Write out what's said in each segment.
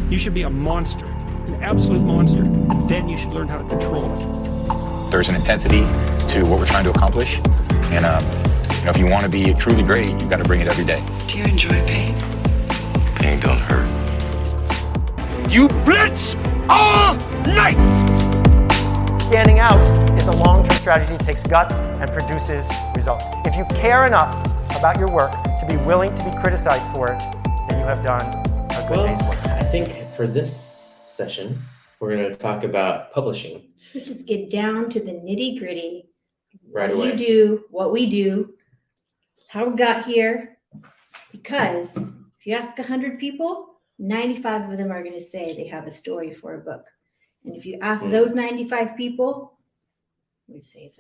You should be a monster, an absolute monster, and then you should learn how to control it. There's an intensity to what we're trying to accomplish, and if you want to be truly great, you've got to bring it every day. Do you enjoy pain? Pain don't hurt. You blitz all night! Standing out is a long-term strategy that takes guts and produces results. If you care enough about your work to be willing to be criticized for it, then you have done a good day's work. I think for this session, we're going to talk about publishing. Let's just get down to the nitty-gritty. Right away. You do, what we do, how we got here. Because if you ask 100 people, 95 of them are going to say they have a story for a book. And if you ask those 95 people, let me say it's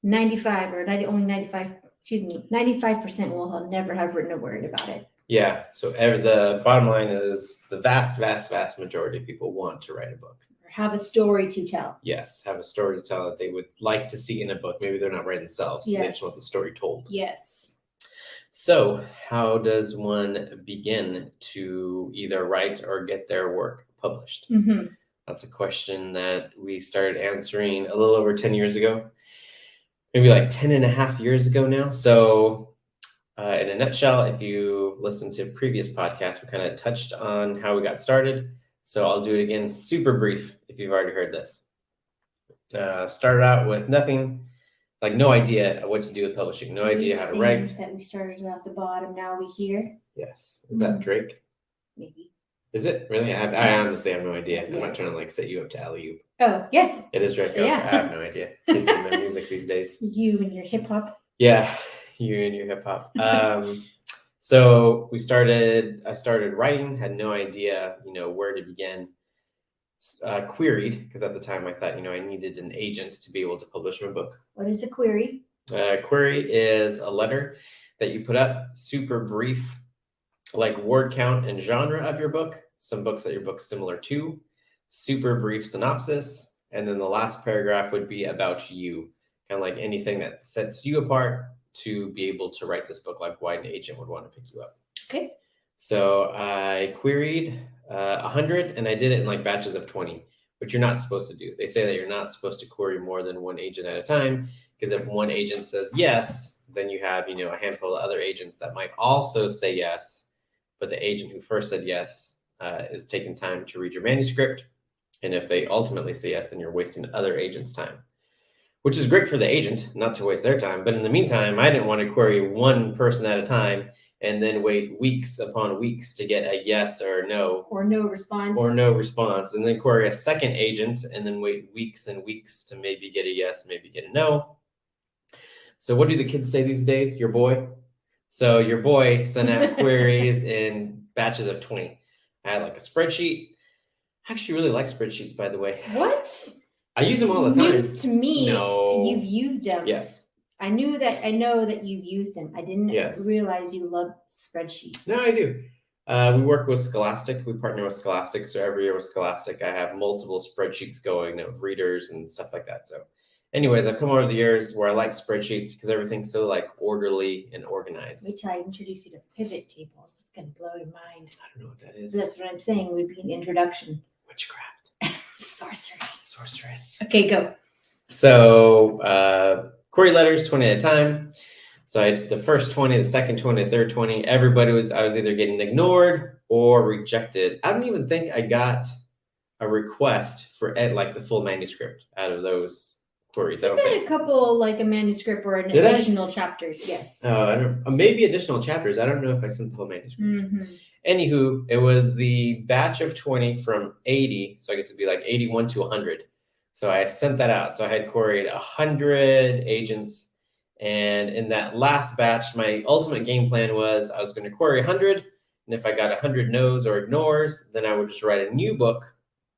95 or 90, only 95, 95% will have never have written a word about it. Yeah. So the bottom line is the vast, vast, vast majority of people want to write a book. Or have a story to tell. Yes. Have a story to tell that they would like to see in a book. Maybe they're not writing themselves. Yes. They just want the story told. Yes. So how does one begin to either write or get their work published? Mm-hmm. That's a question that we started answering a little over 10 years ago, maybe like 10 and a half years ago now. So in a nutshell, if you listen to previous podcasts, we kind of touched on how we got started. So I'll do it again, super brief, if you've already heard this. Started out with nothing, like no idea what to do with publishing, no idea how to write. That we started at the bottom, now we here. Yes. Is that Drake? Maybe. Is it really? I honestly have no idea. I'm not trying to set you up to alley-oop. Oh, yes. It is Drake. Yeah. I have no idea. Kids and their music these days. You and your hip hop. Yeah, you and your hip hop. So I started writing, had no idea, where to begin. Queried, because at the time I thought, I needed an agent to be able to publish my book. What is a query? Query is a letter that you put up, super brief, like word count and genre of your book, some books that your book's similar to, super brief synopsis, and then the last paragraph would be about you, kind of like anything that sets you apart to be able to write this book, like why an agent would want to pick you up. Okay. So I queried 100, and I did it in like batches of 20, which you're not supposed to do. They say that you're not supposed to query more than one agent at a time, because if one agent says yes, then you have, a handful of other agents that might also say yes, but the agent who first said yes is taking time to read your manuscript. And if they ultimately say yes, then you're wasting other agents' time, which is great for the agent, not to waste their time. But in the meantime, I didn't want to query one person at a time and then wait weeks upon weeks to get a yes or no. Or no response. And then query a second agent and then wait weeks and weeks to maybe get a yes, maybe get a no. So what do the kids say these days? Your boy? So your boy sent out queries in batches of 20. I had like a spreadsheet. I actually really like spreadsheets, by the way. What? I use them all the time. News to me. No. You've used them. Yes. I know that you've used them. I didn't realize you love spreadsheets. No, I do. We work with Scholastic. We partner with Scholastic. So every year with Scholastic, I have multiple spreadsheets going of readers and stuff like that. So anyways, I've come over the years where I like spreadsheets because everything's so like orderly and organized. Wait till I introduce you to pivot tables. It's going to blow your mind. I don't know what that is. That's what I'm saying would be an introduction. Witchcraft. Sorcery. Sorceress. Okay, go. So query letters, 20 at a time. So I had the first 20, the second 20, the third 20. I was either getting ignored or rejected. I don't even think I got a request for like the full manuscript out of those queries. I don't think. A couple, like a manuscript or an additional chapters. Yes. Maybe additional chapters. I don't know if I sent the whole manuscript. Mm-hmm. Anywho, it was the batch of 20 from 80. So I guess it'd be like 81 to 100. So I sent that out. So I had queried 100 agents. And in that last batch, my ultimate game plan was I was going to query 100. And if I got 100 no's or ignores, then I would just write a new book,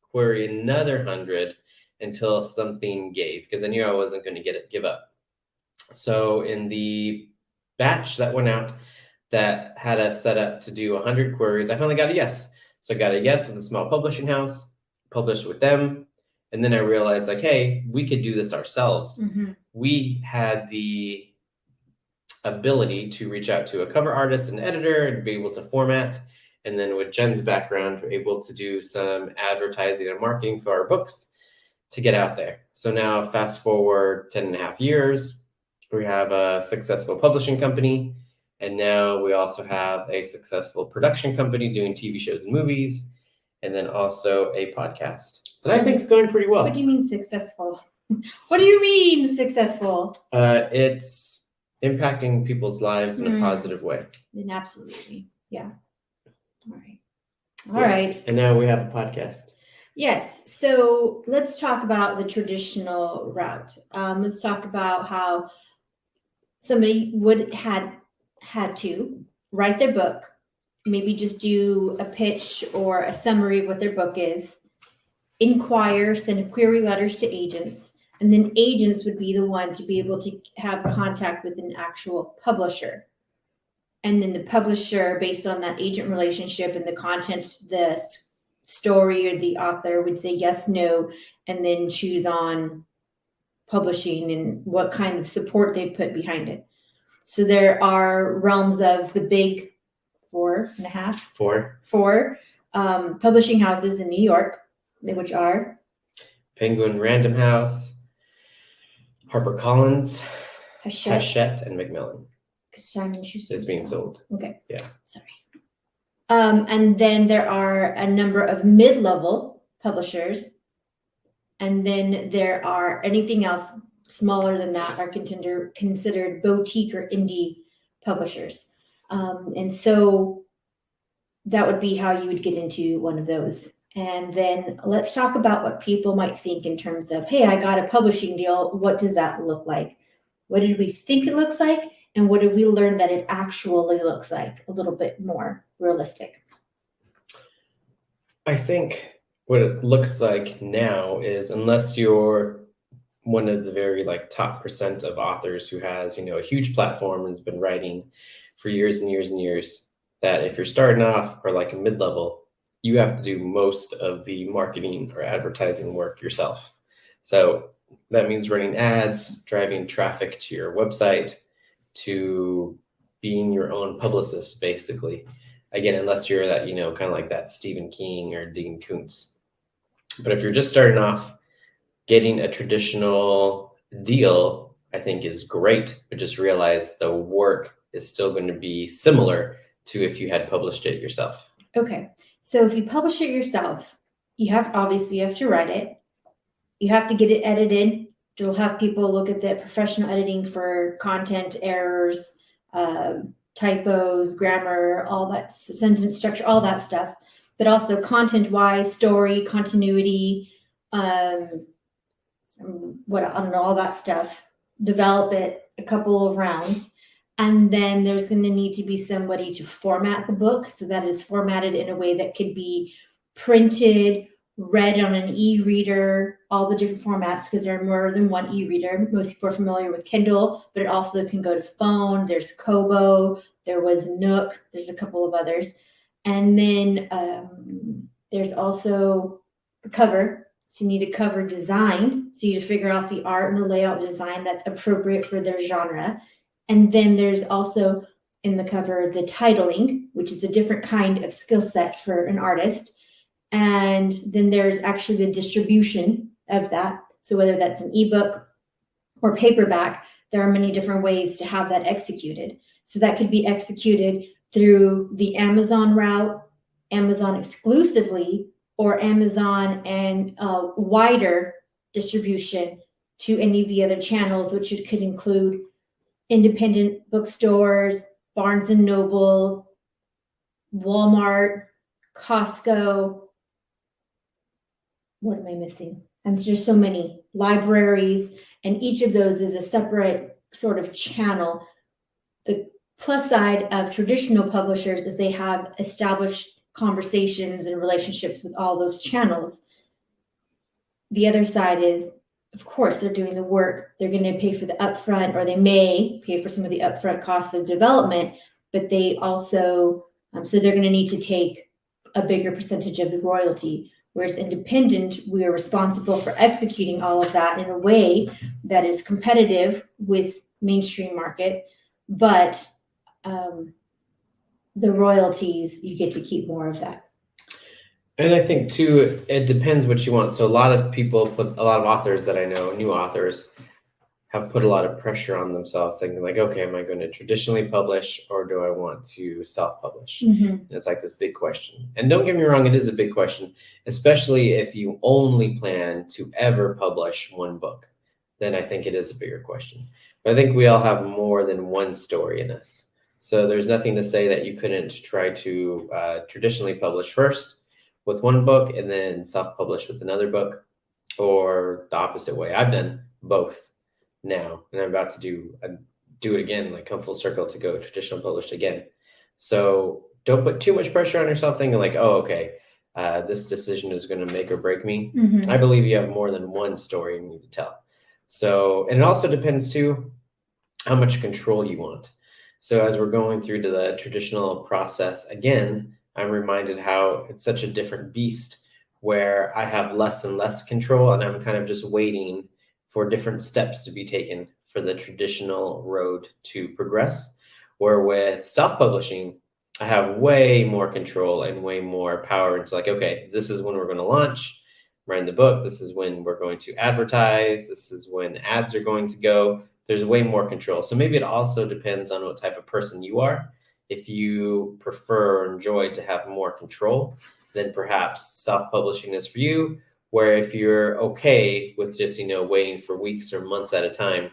query another 100 until something gave, because I knew I wasn't going to give up. So in the batch that went out that had us set up to do 100 queries, I finally got a yes. So I got a yes with a small publishing house, published with them. And then I realized, like, hey, we could do this ourselves. Mm-hmm. We had the ability to reach out to a cover artist and editor and be able to format And then with Jen's background, we're able to do some advertising and marketing for our books to get out there. So now fast forward 10 and a half years, we have a successful publishing company. And now we also have a successful production company doing TV shows and movies, and then also a podcast that I think is going pretty well. What do you mean successful? What do you mean successful? It's impacting people's lives in a positive way. Then absolutely. Yeah. All right. All right. And now we have a podcast. Yes. So let's talk about the traditional route. Let's talk about how somebody would had to write their book, maybe just do a pitch or a summary of what their book is, inquire, send query letters to agents, and then agents would be the one to be able to have contact with an actual publisher. And then the publisher, based on that agent relationship and the content, the story or the author would say yes, no, and then choose on publishing and what kind of support they put behind it. So there are realms of the big four publishing houses in New York, which are Penguin Random House, HarperCollins, Hachette, and Macmillan. Simon Schuster is being sold. Okay. Yeah. Sorry. And then there are a number of mid-level publishers, and then there are anything else smaller than that are considered boutique or indie publishers. And so that would be how you would get into one of those. And then let's talk about what people might think in terms of, hey, I got a publishing deal. What does that look like? What did we think it looks like? And what did we learn that it actually looks like? A little bit more realistic. I think what it looks like now is, unless you're one of the very top % of authors who has, a huge platform and has been writing for years and years and years, that if you're starting off or like a mid-level, you have to do most of the marketing or advertising work yourself. So that means running ads, driving traffic to your website, to being your own publicist, basically. Again, unless you're that, kind of like that Stephen King or Dean Koontz. But if you're just starting off, getting a traditional deal, I think, is great, but just realize the work is still going to be similar to if you had published it yourself. Okay. So if you publish it yourself, you have to write it. You have to get it edited. You'll have people look at the professional editing for content errors, typos, grammar, all that, sentence structure, all that stuff. But also content-wise, story, continuity, all that stuff. Develop it a couple of rounds. And then there's going to need to be somebody to format the book so that it's formatted in a way that could be printed, read on an e-reader, all the different formats, because there are more than one e-reader. Most people are familiar with Kindle, but it also can go to phone. There's Kobo, there was Nook, there's a couple of others. And then there's also the cover. So you need a cover designed. So you need to figure out the art and the layout design that's appropriate for their genre. And then there's also in the cover the titling, which is a different kind of skill set for an artist. And then there's actually the distribution of that. So whether that's an ebook or paperback, there are many different ways to have that executed. So that could be executed through the Amazon route, Amazon exclusively, or Amazon and wider distribution to any of the other channels, which it could include independent bookstores, Barnes and Noble, Walmart, Costco. What am I missing? And there's just so many libraries, and each of those is a separate sort of channel. The plus side of traditional publishers is they have established conversations and relationships with all those channels. The other side is, of course, they're doing the work. They're going to pay for the upfront, or they may pay for some of the upfront costs of development, but they also, so they're going to need to take a bigger percentage of the royalty. Whereas independent, we are responsible for executing all of that in a way that is competitive with mainstream market, but the royalties, you get to keep more of that. And I think too, it depends what you want. So a lot of authors that I know, new authors, have put a lot of pressure on themselves, thinking like, okay, am I going to traditionally publish or do I want to self-publish? And it's like this big question. And don't get me wrong, it is a big question, especially if you only plan to ever publish one book. Then I think it is a bigger question. But I think we all have more than one story in us. So there's nothing to say that you couldn't try to traditionally publish first with one book and then self-publish with another book, or the opposite way. I've done both now, and I'm about to do it again, like come full circle to go traditional published again. So don't put too much pressure on yourself thinking like, oh, okay, this decision is going to make or break me. I believe you have more than one story you need to tell. So, and it also depends too how much control you want. So as we're going through to the traditional process again, I'm reminded how it's such a different beast where I have less and less control, and I'm kind of just waiting for different steps to be taken for the traditional road to progress. Where with self-publishing, I have way more control and way more power. It's like, okay, this is when we're going to launch, writing the book. This is when we're going to advertise. This is when ads are going to go. There's way more control. So maybe it also depends on what type of person you are. If you prefer or enjoy to have more control, then perhaps self-publishing is for you. Where if you're okay with just, waiting for weeks or months at a time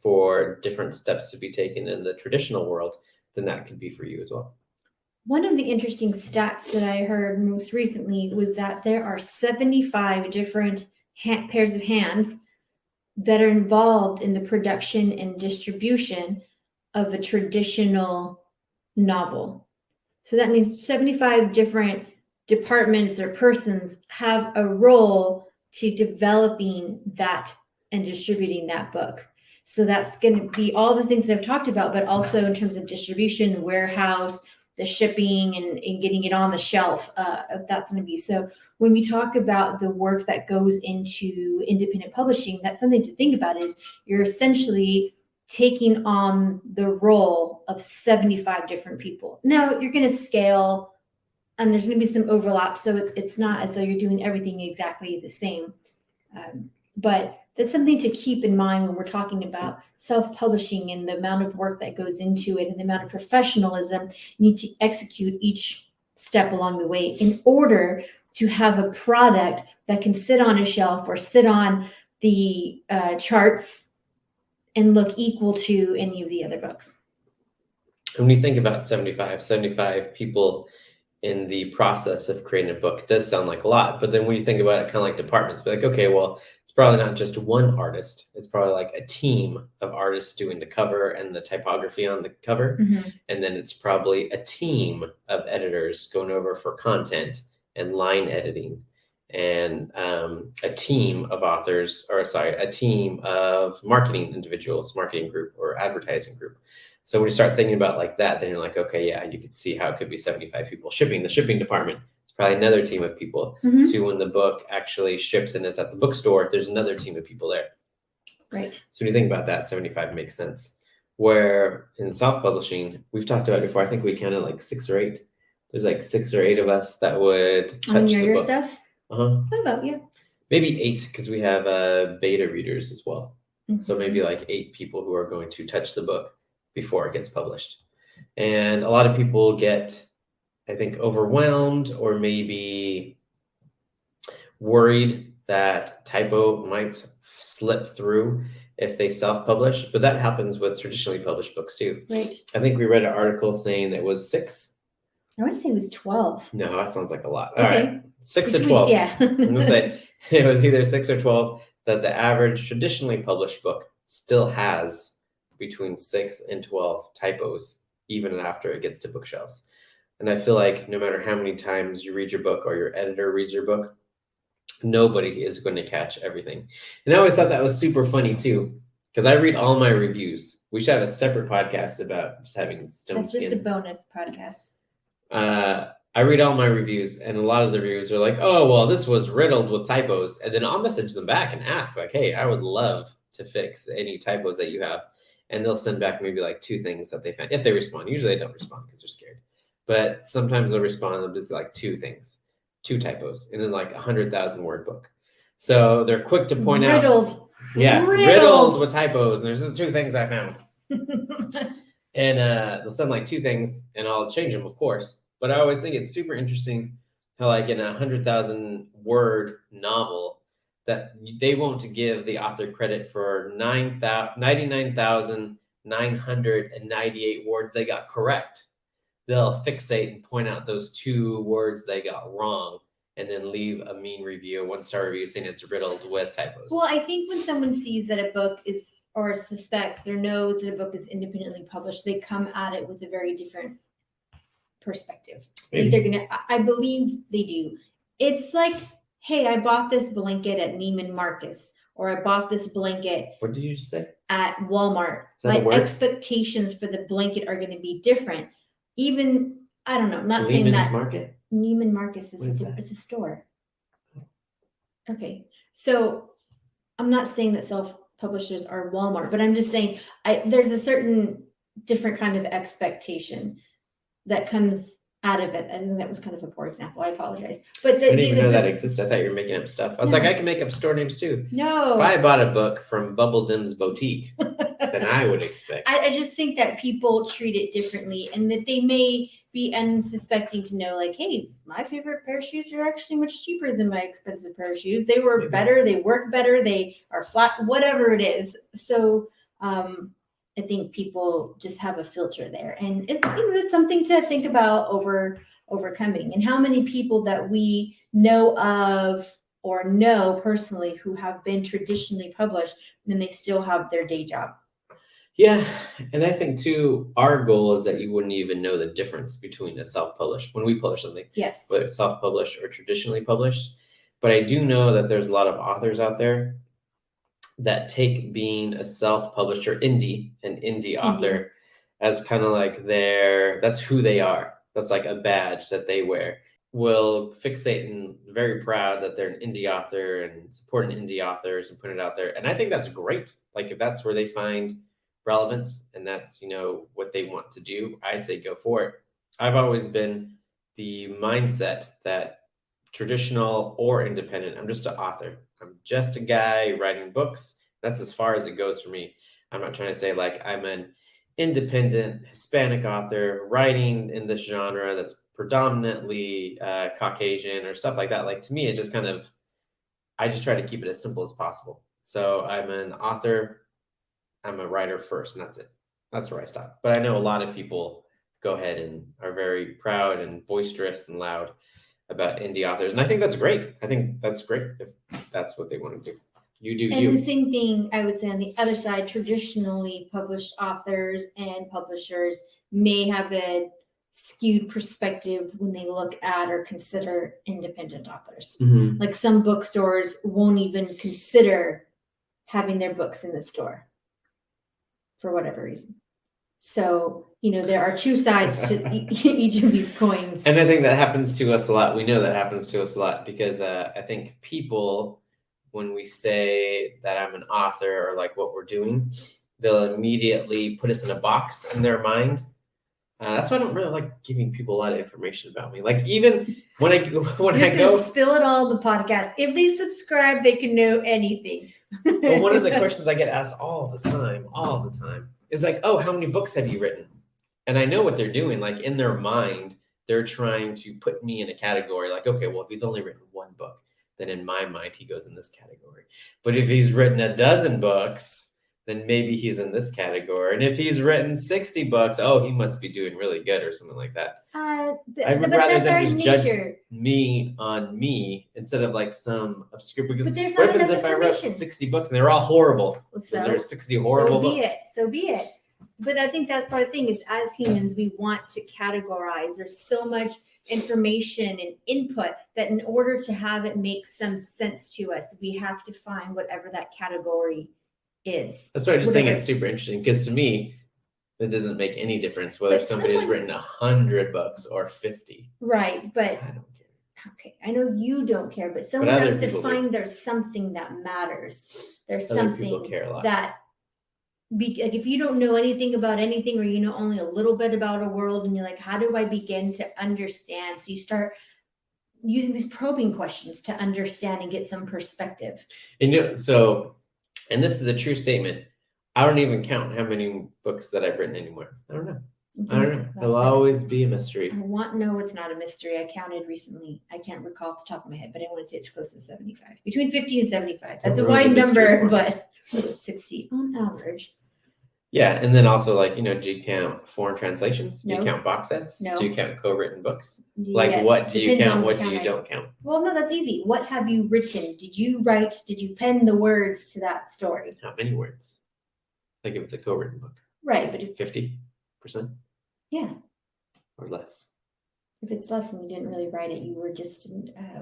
for different steps to be taken in the traditional world, then that could be for you as well. One of the interesting stats that I heard most recently was that there are 75 different pairs of hands that are involved in the production and distribution of a traditional novel. So that means 75 different departments or persons have a role to developing that and distributing that book. So that's going to be all the things that I've talked about, but also in terms of distribution, warehouse, the shipping, and getting it on the shelf. That's going to be. So when we talk about the work that goes into independent publishing, that's something to think about. Is you're essentially taking on the role of 75 different people. Now you're going to scale, and there's going to be some overlap, so it's not as though you're doing everything exactly the same. But that's something to keep in mind when we're talking about self-publishing and the amount of work that goes into it and the amount of professionalism you need to execute each step along the way in order to have a product that can sit on a shelf or sit on the charts and look equal to any of the other books. When you think about 75 people in the process of creating a book, it does sound like a lot. But then when you think about it, kind of like departments, be like, okay, well, it's probably not just one artist. It's probably like a team of artists doing the cover and the typography on the cover. And then it's probably a team of editors going over for content and line editing, and a team of a team of marketing individuals, marketing group or advertising group. So when you start thinking about like that, then you're like, okay, yeah, you could see how it could be 75 people. The shipping department is probably another team of people. So when the book actually ships and it's at the bookstore, there's another team of people there. Right. So when you think about that, 75 makes sense. Where in self-publishing, we've talked about it before, I think we counted like 6 or 8. There's like 6 or 8 of us that would touch the book. Stuff? What about you? Maybe 8, because we have beta readers as well. So maybe like 8 people who are going to touch the book before it gets published. And a lot of people get, I think, overwhelmed or maybe worried that typo might slip through if they self-publish, but that happens with traditionally published books too. Right. I think we read an article saying it was 6. I want to say it was 12. No, that sounds like a lot. All Okay. right, 6 to 12. Yeah. I'm gonna say it was either 6 or 12 that the average traditionally published book still has between 6 and 12 typos, even after it gets to bookshelves. And I feel like no matter how many times you read your book or your editor reads your book, nobody is going to catch everything. And I always thought that was super funny too, because I read all my reviews. We should have a separate podcast about just having stone That's skin. just a bonus podcast. I read all my reviews, and a lot of the reviews are like, oh, well, this was riddled with typos. And then I'll message them back and ask, like, hey, I would love to fix any typos that you have. And they'll send back maybe like 2 things that they found, if they respond. Usually they don't respond because they're scared. but sometimes they'll respond with like 2 things, 2 typos in like 100,000 word book. So they're quick to point Riddled. out. Yeah, riddled with typos. And there's 2 things I found. And they'll send like 2 things, and I'll change them, of course. But I always think it's super interesting how, like, in a 100,000 word novel, that they won't give the author credit for 99,998 words they got correct. They'll fixate and point out those 2 words they got wrong, and then leave a mean review, a 1-star review, saying it's riddled with typos. Well, I think when someone sees that a book is, or suspects or knows that a book is independently published, they come at it with a very different perspective. Like they're gonna, I believe they do. It's like, hey, I bought this blanket at Neiman Marcus, or I bought this blanket. What did you just say? At Walmart. My expectations for the blanket are going to be different. Even, I don't know, I'm not saying that. Market? Neiman Marcus is it's a store. Okay. So I'm not saying that self-publishers are Walmart, but I'm just saying there's a certain different kind of expectation that comes out of it. I think that was kind of a poor example. I apologize. But I didn't even know that existed. I thought you were making up stuff. I was like, I can make up store names too. No. If I bought a book from Bubble Dim's Boutique, then I would expect. I just think that people treat it differently, and that they may be unsuspecting to know, like, hey, my favorite pair of shoes are actually much cheaper than my expensive pair of shoes. They were better, they work better, they are flat, whatever it is. So I think people just have a filter there, and it's something to think about overcoming. And how many people that we know of or know personally who have been traditionally published, and they still have their day job. Yeah, and I think too, our goal is that you wouldn't even know the difference between a self-published, when we publish something, yes, whether it's self-published or traditionally published. But I do know that there's a lot of authors out there that take being a self-published or an indie author as kind of like that's who they are. That's like a badge that they wear. Will fixate and very proud that they're an indie author and supporting indie authors and put it out there. And I think that's great. Like, if that's where they find relevance and that's, what they want to do, I say go for it. I've always been the mindset that traditional or independent, I'm just an author. I'm just a guy writing books. That's as far as it goes for me. I'm not trying to say like I'm an independent Hispanic author writing in this genre that's predominantly Caucasian or stuff like that. Like, to me, it just I just try to keep it as simple as possible. So I'm an author, I'm a writer first, and that's it. That's where I stop. But I know a lot of people go ahead and are very proud and boisterous and loud about indie authors. And I think that's great. I think that's great if that's what they want to do. You do and you. The same thing I would say on the other side, traditionally published authors and publishers may have a skewed perspective when they look at or consider independent authors. Mm-hmm. Like, some bookstores won't even consider having their books in the store for whatever reason. So, there are 2 sides to each of these coins. And I think that happens to us a lot. We know that happens to us a lot because I think people, when we say that I'm an author or like what we're doing, they'll immediately put us in a box in their mind. That's why I don't really like giving people a lot of information about me. Like, even when I go spill it all in the podcast. If they subscribe, they can know anything. Well, one of the questions I get asked all the time is like, oh, how many books have you written? And I know what they're doing. Like, in their mind, they're trying to put me in a category. Like, okay, well, if he's only written 1 book, then in my mind, he goes in this category. But if he's written a dozen books, then maybe he's in this category. And if he's written 60 books, oh, he must be doing really good or something like that. I would rather them just judge me on me instead of like some obscure, because what happens if I wrote 60 books and they're all horrible? So there's 60 horrible books. So be it. But I think that's part of the thing is, as humans, we want to categorize. There's so much information and input that in order to have it make some sense to us, we have to find whatever that category is. That's why I just think it's super interesting, because to me, it doesn't make any difference whether somebody has written 100 books or 50. Right, but I don't care. Okay, I know you don't care, but someone has to find there's something that matters. There's something that like if you don't know anything about anything, or you know only a little bit about a world, and you're like, how do I begin to understand? So you start using these probing questions to understand and get some perspective. And and this is a true statement. I don't even count how many books that I've written anymore. I don't know. It'll always be a mystery. No, it's not a mystery. I counted recently. I can't recall off the top of my head, but I want to say it's close to 75. Between 50 and 75. That's a wide number, but 60 on average. Yeah, and then also do you count foreign translations? Do No. you count box sets? No. Do you count co-written books? Yes, What do you depends count? on What the do you count don't count? Well, no, that's easy. What have you written? Did you write? Did you pen the words to that story? How many words? Like if it's a co-written book. Right, but if 50%? Yeah. Or less. If it's less and you didn't really write it, you were just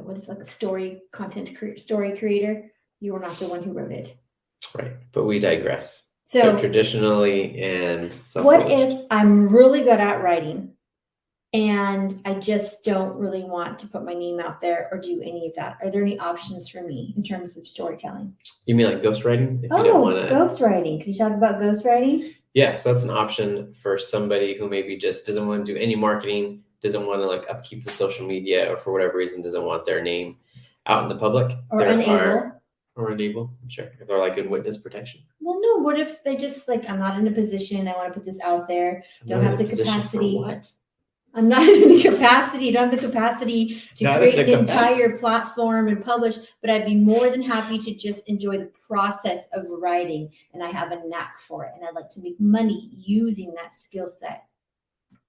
what is like a story creator. You were not the one who wrote it. Right, but we digress. So traditionally and what if I'm really good at writing and I just don't really want to put my name out there or do any of that? Are there any options for me in terms of storytelling? You mean like ghostwriting? If you don't wanna... ghostwriting. Can you talk about ghostwriting? Yeah, so that's an option for somebody who maybe just doesn't want to do any marketing, doesn't want to upkeep the social media, or for whatever reason doesn't want their name out in the public. Or unable. Or unable, sure. If they're in witness protection. Well, no. What if they just I'm not in a position. I want to put this out there. Don't have the capacity. What? I'm not in the capacity. Don't have the capacity to create an entire platform and publish. But I'd be more than happy to just enjoy the process of writing, and I have a knack for it, and I'd like to make money using that skill set.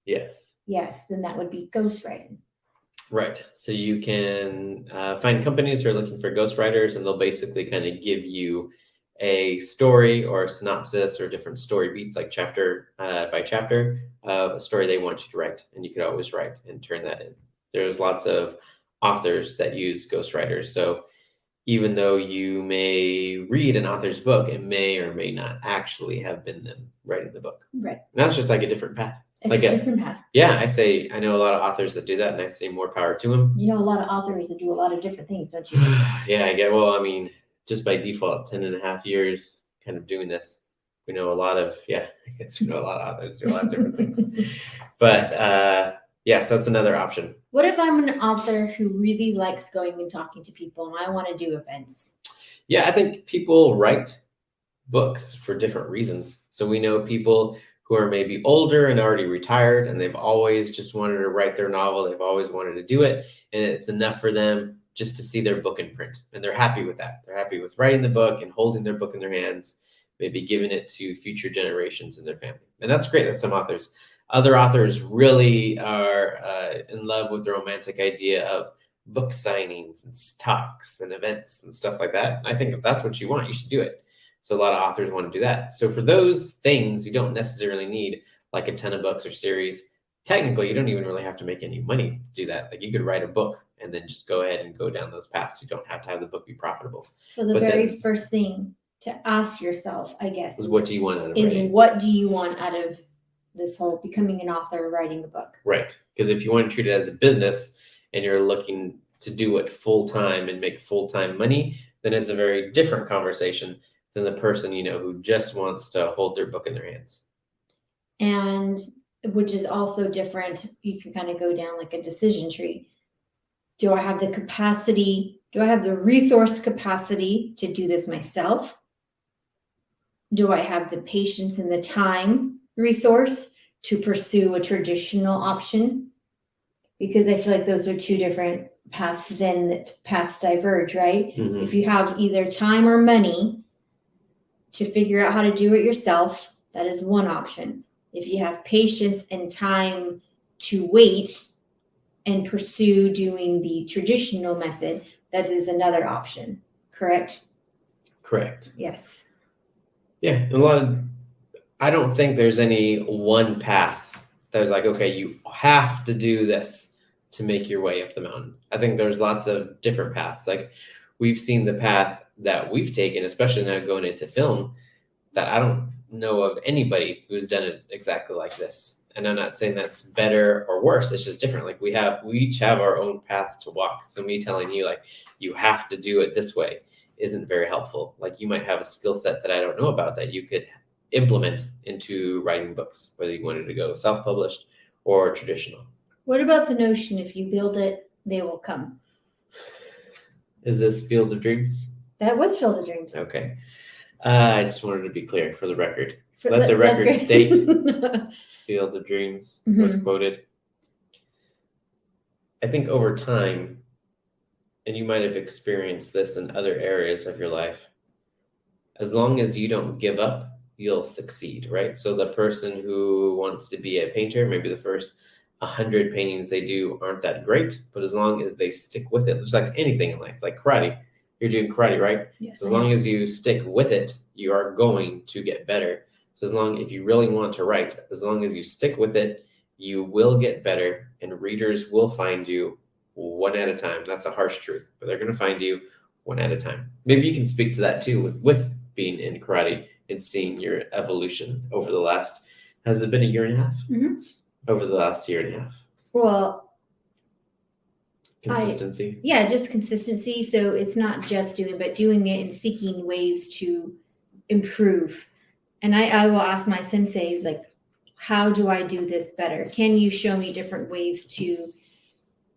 Yes. Yes, then that would be ghostwriting. Right. So you can find companies who are looking for ghostwriters, and they'll basically kind of give you a story or a synopsis or different story beats, like chapter by chapter of a story they want you to write. And you could always write and turn that in. There's lots of authors that use ghostwriters. So even though you may read an author's book, it may or may not actually have been them writing the book. Right. And that's just a different path. It's a different path. Yeah, I know a lot of authors that do that, and I say more power to them. You know a lot of authors that do a lot of different things, don't you? Yeah, just by default, 10.5 years kind of doing this, we know a lot of, I guess we know a lot of authors do a lot of different things. But so that's another option. What if I'm an author who really likes going and talking to people and I want to do events? Yeah, I think people write books for different reasons. So we know people who are maybe older and already retired, and they've always just wanted to write their novel. They've always wanted to do it, and it's enough for them just to see their book in print. And they're happy with that. They're happy with writing the book and holding their book in their hands, maybe giving it to future generations in their family. And that's great. That's some authors. Other authors really are in love with the romantic idea of book signings and talks and events and stuff like that. And I think if that's what you want, you should do it. So a lot of authors want to do that. So for those things, you don't necessarily need a ton of books or series. Technically, you don't even really have to make any money to do that. You could write a book and then just go ahead and go down those paths. You don't have to have the book be profitable. So the very first thing to ask yourself, I guess, is what do you want out of writing? What do you want out of this whole becoming an author, writing a book? Right. Because if you want to treat it as a business and you're looking to do it full time and make full-time money, then it's a very different conversation than the person, who just wants to hold their book in their hands. And which is also different. You can kind of go down a decision tree. Do I have the capacity? Do I have the resource capacity to do this myself? Do I have the patience and the time resource to pursue a traditional option? Because I feel like those are two different paths, then the paths diverge, right? Mm-hmm. If you have either time or money to figure out how to do it yourself, that is one option. If you have patience and time to wait and pursue doing the traditional method, that is another option, correct? Correct. Yes. Yeah, I don't think there's any one path that's okay, you have to do this to make your way up the mountain. I think there's lots of different paths. We've seen the path that we've taken, especially now going into film, that I don't know of anybody who's done it exactly like this. And I'm not saying that's better or worse. It's just different. We each have our own path to walk. So me telling you you have to do it this way isn't very helpful. You might have a skill set that I don't know about that you could implement into writing books, whether you wanted to go self-published or traditional. What about the notion if you build it, they will come? Is this Field of Dreams? That was Field of Dreams. Okay. I just wanted to be clear for the record. For Let the record state Mhm. Field of Dreams was quoted. I think over time, and you might have experienced this in other areas of your life, as long as you don't give up, you'll succeed, right? So the person who wants to be a painter, maybe the first 100 paintings they do aren't that great, but as long as they stick with it, just like anything in life, like karate, you're doing karate, right? Yes, So as long as you stick with it, you are going to get better. So if you really want to write, as long as you stick with it, you will get better, and readers will find you one at a time. That's a harsh truth, but they're going to find you one at a time. Maybe you can speak to that too with being in karate and seeing your evolution over the last, has it been a year and a half? Mhm. Over the last year and a half. Well, Consistency. yeah, just consistency. So it's not just doing, but doing it and seeking ways to improve. And I will ask my senseis, like, how do I do this better? Can you show me different ways to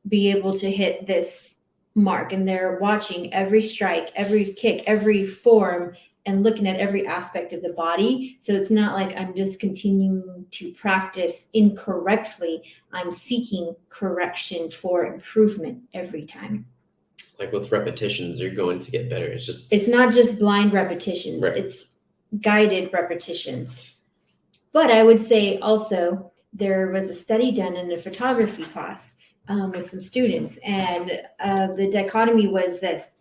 be able to hit this mark? And they're watching every strike, every kick, every form, and looking at every aspect of the body. So it's not like I'm just continuing to practice incorrectly. I'm seeking correction for improvement every time. Like with repetitions, you're going to get better. It's not just blind repetitions. Right. It's guided repetitions. But I would say also there was a study done in a photography class with some students, and the dichotomy was this: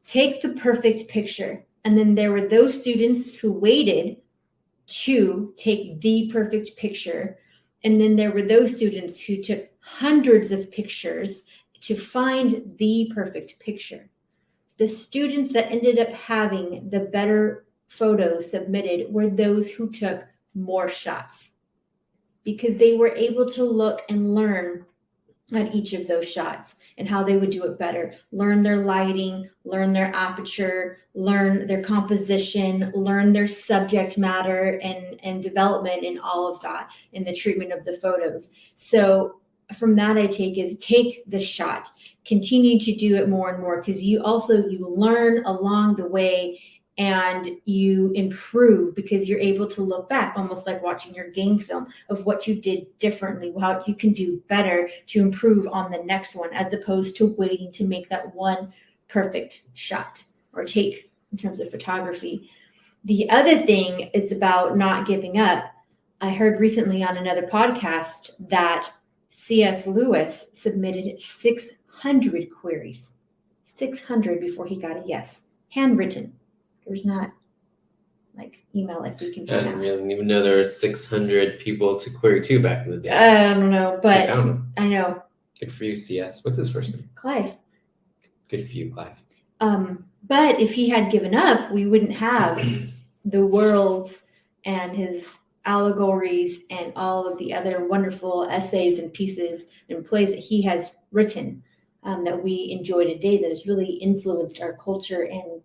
take the perfect picture. And then there were those students who waited to take the perfect picture. And then there were those students who took hundreds of pictures to find the perfect picture. The students that ended up having the better photos submitted were those who took more shots, because they were able to look and learn at each of those shots and how they would do it better, learn their lighting, learn their aperture, learn their composition, learn their subject matter and development and all of that in the treatment of the photos. So from that, I take the shot, continue to do it more and more, because you learn along the way and you improve, because you're able to look back, almost like watching your game film of what you did differently, how you can do better to improve on the next one, as opposed to waiting to make that one perfect shot or take in terms of photography. The other thing is about not giving up. I heard recently on another podcast that C.S. Lewis submitted 600 queries, 600 before he got a yes, handwritten. There's not like email like we can do I now. didn't even know there were 600 people to query to back in the day. I don't know, but I found him. I know. Good for you, CS. What's his first name? Clive. Good for you, Clive. But if he had given up, we wouldn't have the worlds and his allegories and all of the other wonderful essays and pieces and plays that he has written that we enjoy today, that has really influenced our culture and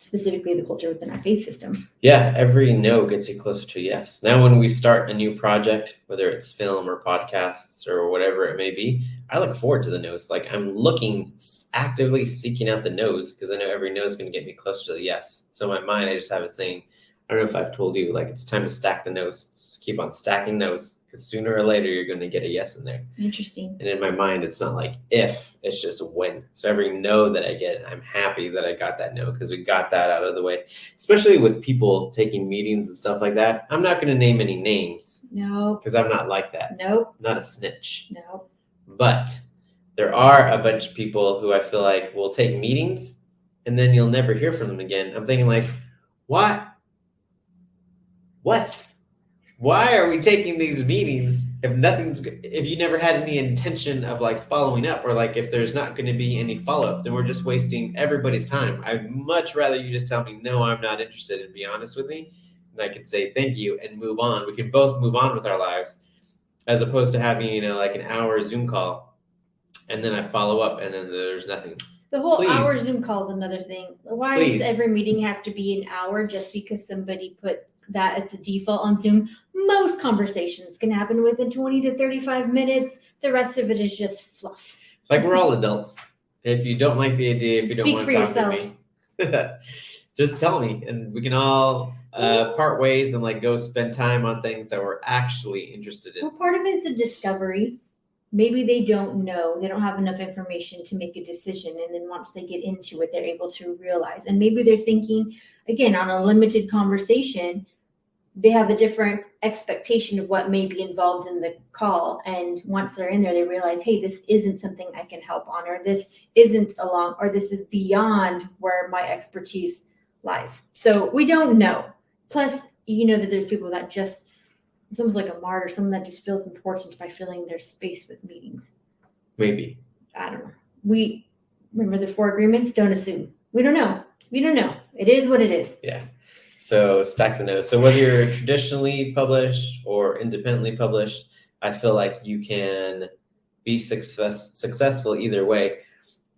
specifically the culture within our faith system. Yeah, every no gets you closer to yes. Now, when we start a new project, whether it's film or podcasts or whatever it may be, I look forward to the no's. Like, I'm actively seeking out the no's, because I know every no is going to get me closer to the yes. So in my mind, I just have it saying, I don't know if I've told you, like, it's time to stack the no's. Just keep on stacking no's, because sooner or later you're going to get a yes in there. Interesting. And in my mind, it's not like if, it's just a when. So every no that I get, I'm happy that I got that no, because we got that out of the way. Especially with people taking meetings and stuff like that. I'm not going to name any names. No. Because I'm not like that. Nope. I'm not a snitch. No. But there are a bunch of people who I feel like will take meetings and then you'll never hear from them again. I'm thinking like, what? Why are we taking these meetings if you never had any intention of like following up, or like if there's not going to be any follow-up, then we're just wasting everybody's time. I'd much rather you just tell me, no, I'm not interested, and be honest with me. And I could say thank you and move on. We can both move on with our lives, as opposed to having, like an hour Zoom call and then I follow up and then there's nothing. The whole Please. Hour Zoom call is another thing. Why Please. does every meeting have to be an hour just because somebody put that as the default on Zoom. Most conversations can happen within 20 to 35 minutes. The rest of it is just fluff. Like we're all adults. If you don't like the idea, if you don't Speak want for to talk to me, just tell me, and we can all part ways and like go spend time on things that we're actually interested in. Well, part of it is a discovery. Maybe they don't know, they don't have enough information to make a decision. And then once they get into it, they're able to realize. And maybe they're thinking, again, on a limited conversation, they have a different expectation of what may be involved in the call. And once they're in there, they realize, hey, this isn't something I can help on, or this isn't along, or this is beyond where my expertise lies. So we don't know. Plus, you know that there's people that just, it's almost like a martyr, someone that just feels important by filling their space with meetings. Maybe. I don't know. We remember the 4 agreements. Don't assume. We don't know. We don't know. It is what it is. Yeah. So stack the notes. So whether you're traditionally published or independently published, I feel like you can be successful either way,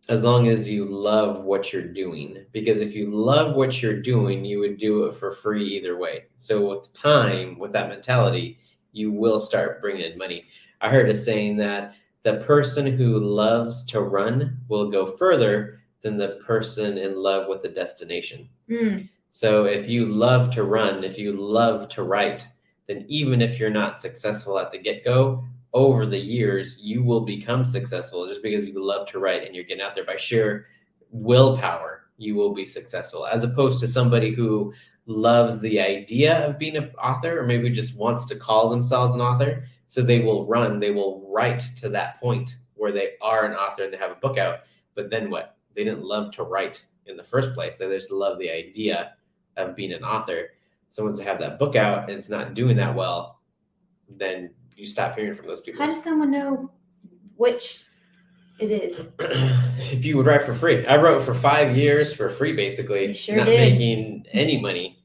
as long as you love what you're doing. Because if you love what you're doing, you would do it for free either way. So with time, with that mentality, you will start bringing in money. I heard a saying that the person who loves to run will go further than the person in love with the destination. So if you love to run, if you love to write, then even if you're not successful at the get-go, over the years, you will become successful just because you love to write and you're getting out there by sheer willpower. You will be successful, as opposed to somebody who loves the idea of being an author, or maybe just wants to call themselves an author. So they will run, they will write to that point where they are an author and they have a book out. But then what? They didn't love to write in the first place. They just love the idea of being an author. So once they have that book out and it's not doing that well, then you stop hearing from those people. How does someone know which it is? If you would write for free. I wrote for 5 years for free, basically. You sure not did. making any money,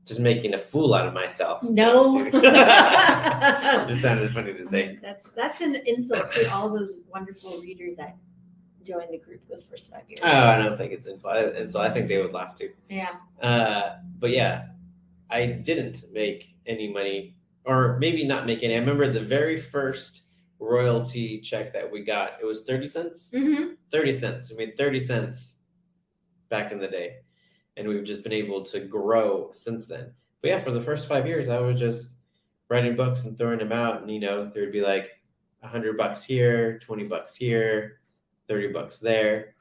just making a fool out of myself. No. Just sounded funny to say. That's an insult to all those wonderful readers that joined the group those first 5 years. Oh, I don't think it's insult. And so I think they would laugh too. Yeah. But yeah, I didn't make any money, or maybe not make any. I remember the very first royalty check that we got, it was 30 cents. 30 cents. I made 30 cents back in the day. And we've just been able to grow since then. But yeah, for the first 5 years, I was just writing books and throwing them out. And, you know, there'd be like $100 here, $20 here, $30 there.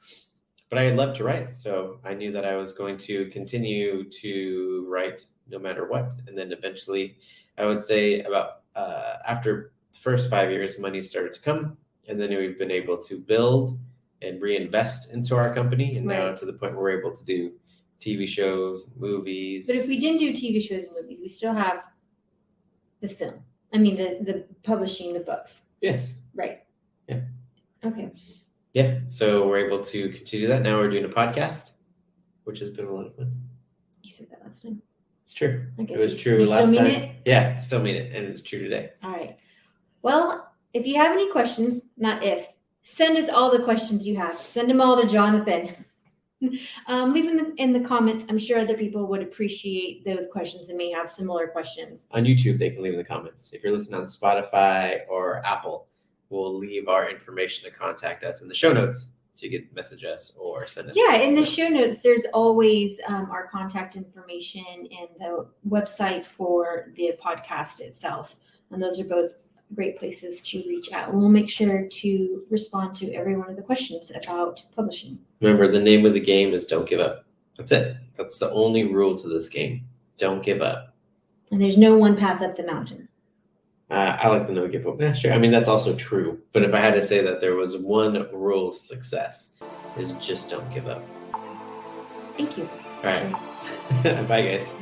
But I loved to write. So I knew that I was going to continue to write no matter what. And then eventually, I would say about after the first 5 years, money started to come. And then we've been able to build and reinvest into our company. And now to the point where we're able to do TV shows, movies. But if we didn't do TV shows and movies, we still have the film. I mean, the publishing the books. Yes. Right. Yeah. Okay. Yeah. So we're able to continue that. Now we're doing a podcast, which has been a lot of fun. You said that last time. It's true. I guess It was you true still last mean time. it? Yeah, still mean it. And it's true today. All right. Well, if you have any questions, not if, send us all the questions you have. Send them all to Jonathan. Leave them in the comments. I'm sure other people would appreciate those questions and may have similar questions. On YouTube, they can leave in the comments. If you're listening on Spotify or Apple, we'll leave our information to contact us in the show notes. So you can message us or send us. Yeah, in the show notes, there's always our contact information and the website for the podcast itself. And those are both great places to reach out. And we'll make sure to respond to every one of the questions about publishing. Remember, the name of the game is don't give up. That's it. That's the only rule to this game. Don't give up. And there's no one path up the mountain. I like the no give up. Yeah, sure. I mean, that's also true. But if I had to say that there was one rule to success, is just don't give up. Thank you. All right. Bye, guys.